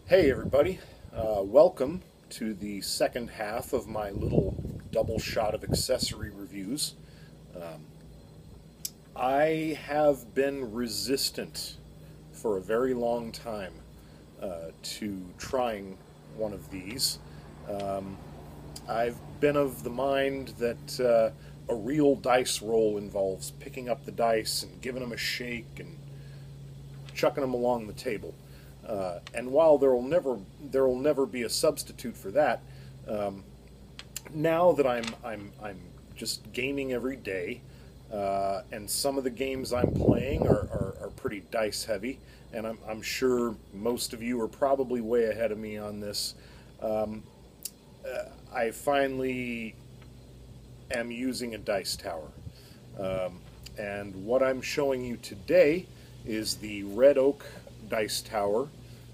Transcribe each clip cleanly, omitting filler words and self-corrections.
Hey everybody, welcome to the second half of my little double shot of accessory reviews. Um, I have been resistant for a very long time to trying one of these. Um, I've been of the mind that a real dice roll involves picking up the dice and giving them a shake and chucking them along the table. And while there will never be a substitute for that, um, now that I'm just gaming every day, and some of the games I'm playing are pretty dice heavy, and I'm sure most of you are probably way ahead of me on this. Um, I finally am using a dice tower, and what I'm showing you today is the Red Oak Dice Tower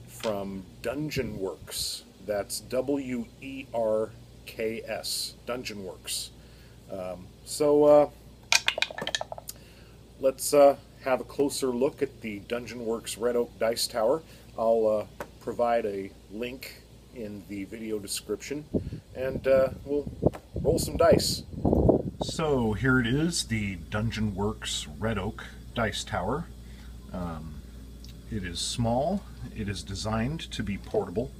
from DungeonWerks. That's WERKS, DungeonWerks. So let's have a closer look at the DungeonWerks Red Oak Dice Tower. I'll provide a link in the video description, and we'll roll some dice. So here it is, the DungeonWerks Red Oak Dice Tower. It is small, it is designed to be portable,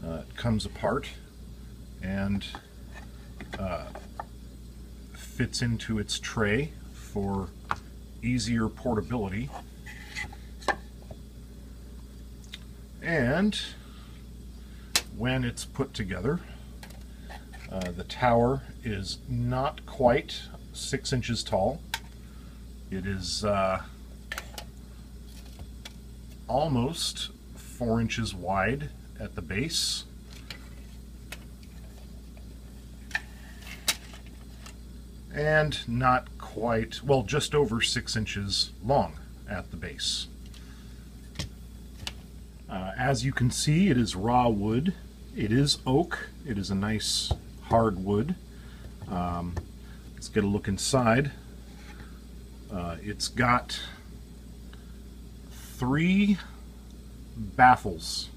it comes apart and fits into its tray for easier portability. And when it's put together, the tower is not quite 6 inches tall. It is almost 4 inches wide at the base, and not quite, well, just over 6 inches long at the base. As you can see, it is raw wood. It is oak. It is a nice hard wood. Let's get a look inside. It's got 3 baffles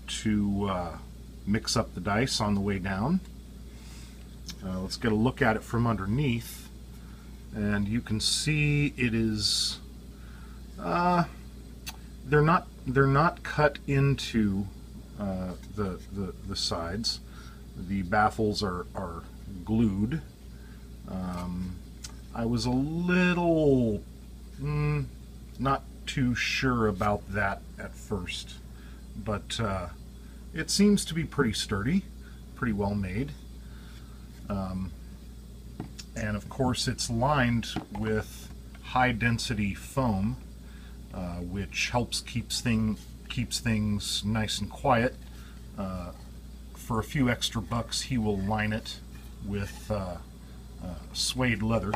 to mix up the dice on the way down. Let's get a look at it from underneath, and you can see it is they're not cut into the sides. The baffles are glued. I was a little not too sure about that at first, but it seems to be pretty sturdy, pretty well made, and of course it's lined with high density foam, which helps keeps things nice and quiet. For a few extra bucks, he will line it with suede leather.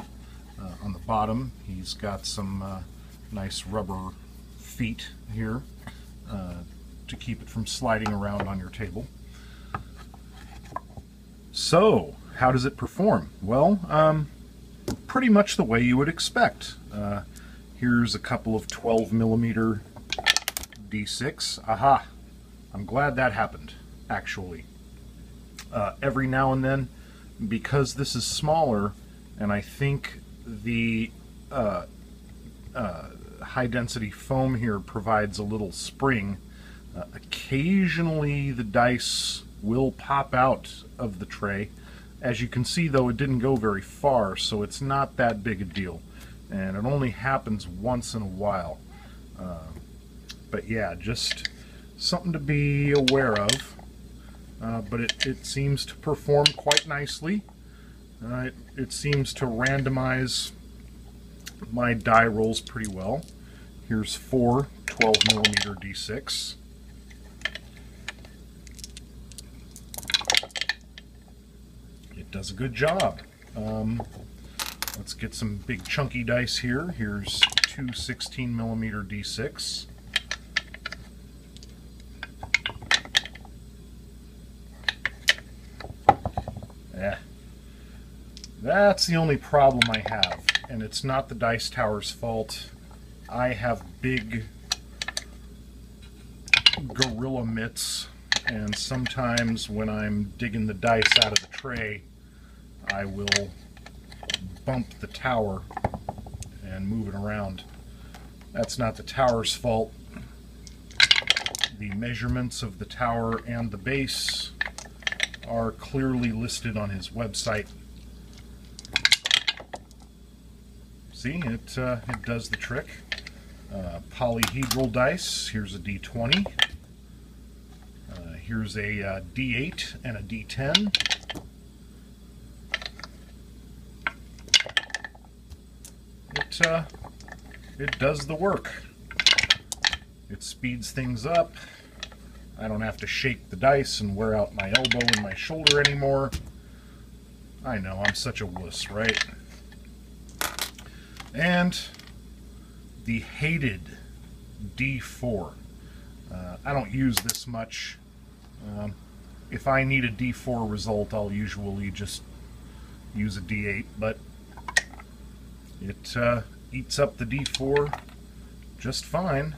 On the bottom, he's got some nice rubber feet here to keep it from sliding around on your table. So, how does it perform? Well, pretty much the way you would expect. Here's a couple of 12mm D6. Aha! I'm glad that happened, actually. Every now and then, because this is smaller, and I think the high-density foam here provides a little spring, occasionally the dice will pop out of the tray. As you can see, though, it didn't go very far, so it's not that big a deal, and it only happens once in a while. But yeah, just something to be aware of. But it seems to perform quite nicely. It seems to randomize my die rolls pretty well. Here's 4 12mm D6. It does a good job. Let's get some big chunky dice here. Here's 2 16mm D6. That's the only problem I have, and it's not the dice tower's fault. I have big gorilla mitts, and sometimes when I'm digging the dice out of the tray, I will bump the tower and move it around. That's not the tower's fault. The measurements of the tower and the base are clearly listed on his website. See, it does the trick. Polyhedral dice. Here's a D20. Here's a D8 and a D10. It does the work. It speeds things up. I don't have to shake the dice and wear out my elbow and my shoulder anymore. I know, I'm such a wuss, right? And the hated D4. I don't use this much. If I need a D4 result, I'll usually just use a D8, but it eats up the D4 just fine.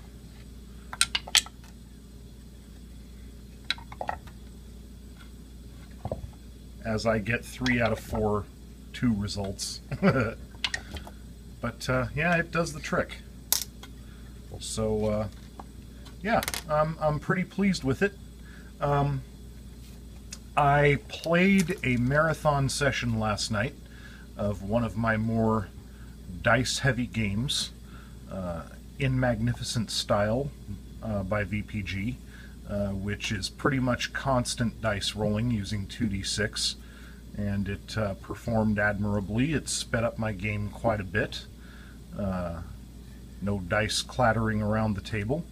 As I get 3 out of 4 2 results. But yeah, it does the trick. So yeah, I'm pretty pleased with it. I played a marathon session last night of one of my more dice-heavy games, In Magnificent Style by VPG, which is pretty much constant dice rolling using 2d6, and it performed admirably. It sped up my game quite a bit. No dice clattering around the table.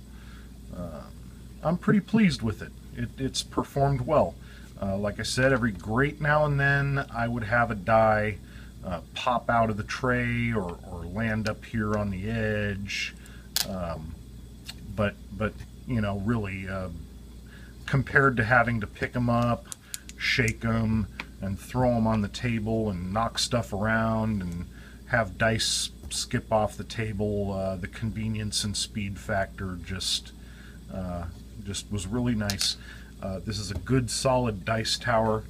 I'm pretty pleased with it. It's performed well. Like I said, every great now and then I would have a die pop out of the tray or land up here on the edge. But you know, really, compared to having to pick them up, shake them, and throw them on the table and knock stuff around and have dice skip off the table, the convenience and speed factor just was really nice. This is a good solid dice tower.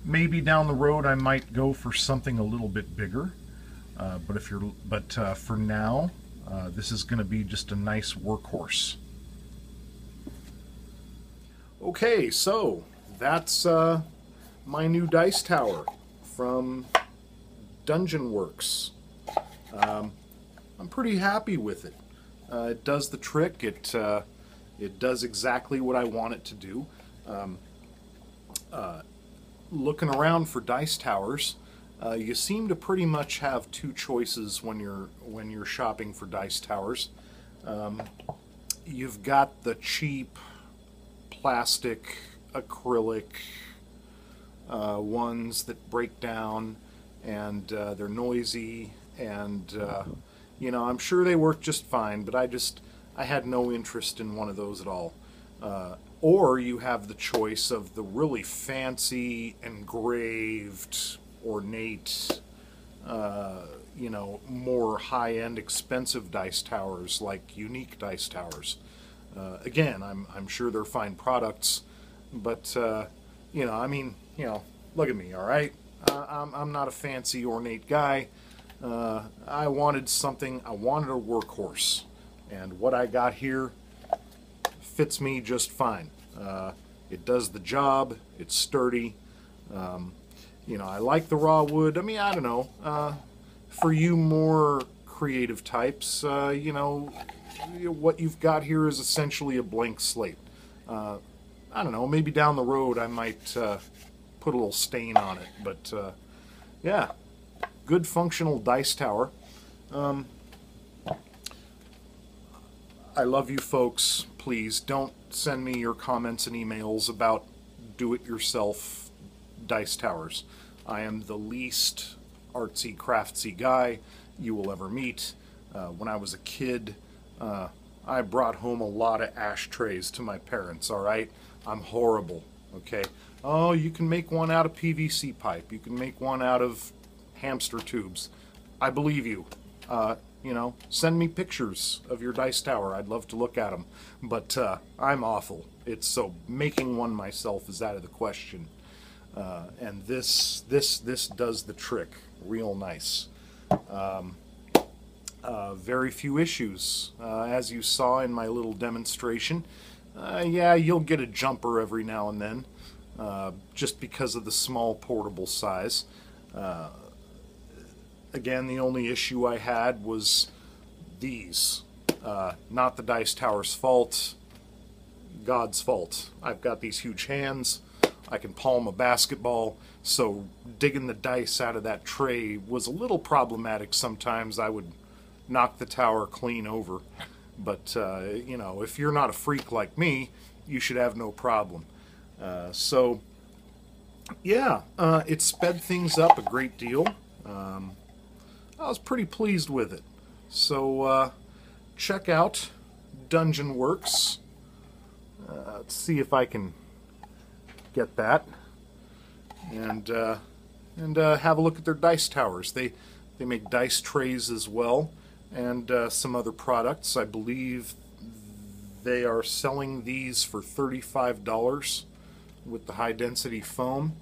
Maybe down the road I might go for something a little bit bigger, but for now this is going to be just a nice workhorse. Okay, so that's my new dice tower from DungeonWerks. I'm pretty happy with it. It does the trick. It does exactly what I want it to do. Looking around for dice towers, you seem to pretty much have two choices when you're shopping for dice towers. You've got the cheap plastic, acrylic ones that break down, and they're noisy, and you know, I'm sure they work just fine, but I had no interest in one of those at all. Or you have the choice of the really fancy, engraved, ornate, you know, more high-end, expensive dice towers, like unique dice towers. Again, I'm sure they're fine products, but you know, I mean, you know, look at me, all right? I'm not a fancy, ornate guy. I wanted something. I wanted a workhorse, and what I got here fits me just fine. It does the job. It's sturdy. You know, I like the raw wood. I mean, I don't know. For you more creative types, you know, what you've got here is essentially a blank slate. I don't know. Maybe down the road I might put a little stain on it. But yeah, good functional dice tower. I love you folks. Please don't send me your comments and emails about do-it-yourself dice towers. I am the least artsy craftsy guy you will ever meet. When I was a kid, I brought home a lot of ashtrays to my parents, all right? I'm horrible, okay? Oh, you can make one out of PVC pipe. You can make one out of hamster tubes. I believe you. You know, send me pictures of your dice tower. I'd love to look at them. But I'm awful. So making one myself is out of the question. And this does the trick real nice. Very few issues, as you saw in my little demonstration. Yeah, you'll get a jumper every now and then, just because of the small portable size. Again, the only issue I had was these. Not the dice tower's fault, God's fault. I've got these huge hands. I can palm a basketball, so digging the dice out of that tray was a little problematic sometimes. I would knock the tower clean over. But, you know, if you're not a freak like me, you should have no problem. So, yeah, it sped things up a great deal. I was pretty pleased with it. So, check out DungeonWerks. Let's see if I can get that. And have a look at their dice towers. They make dice trays as well, and some other products. I believe they are selling these for $35 with the high density foam,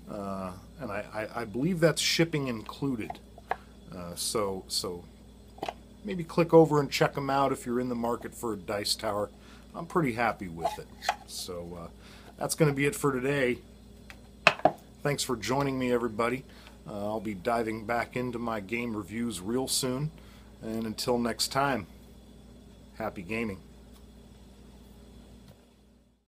and I believe that's shipping included. So maybe click over and check them out if you're in the market for a dice tower. I'm pretty happy with it. So that's going to be it for today. Thanks for joining me, everybody. I'll be diving back into my game reviews real soon. And until next time, happy gaming.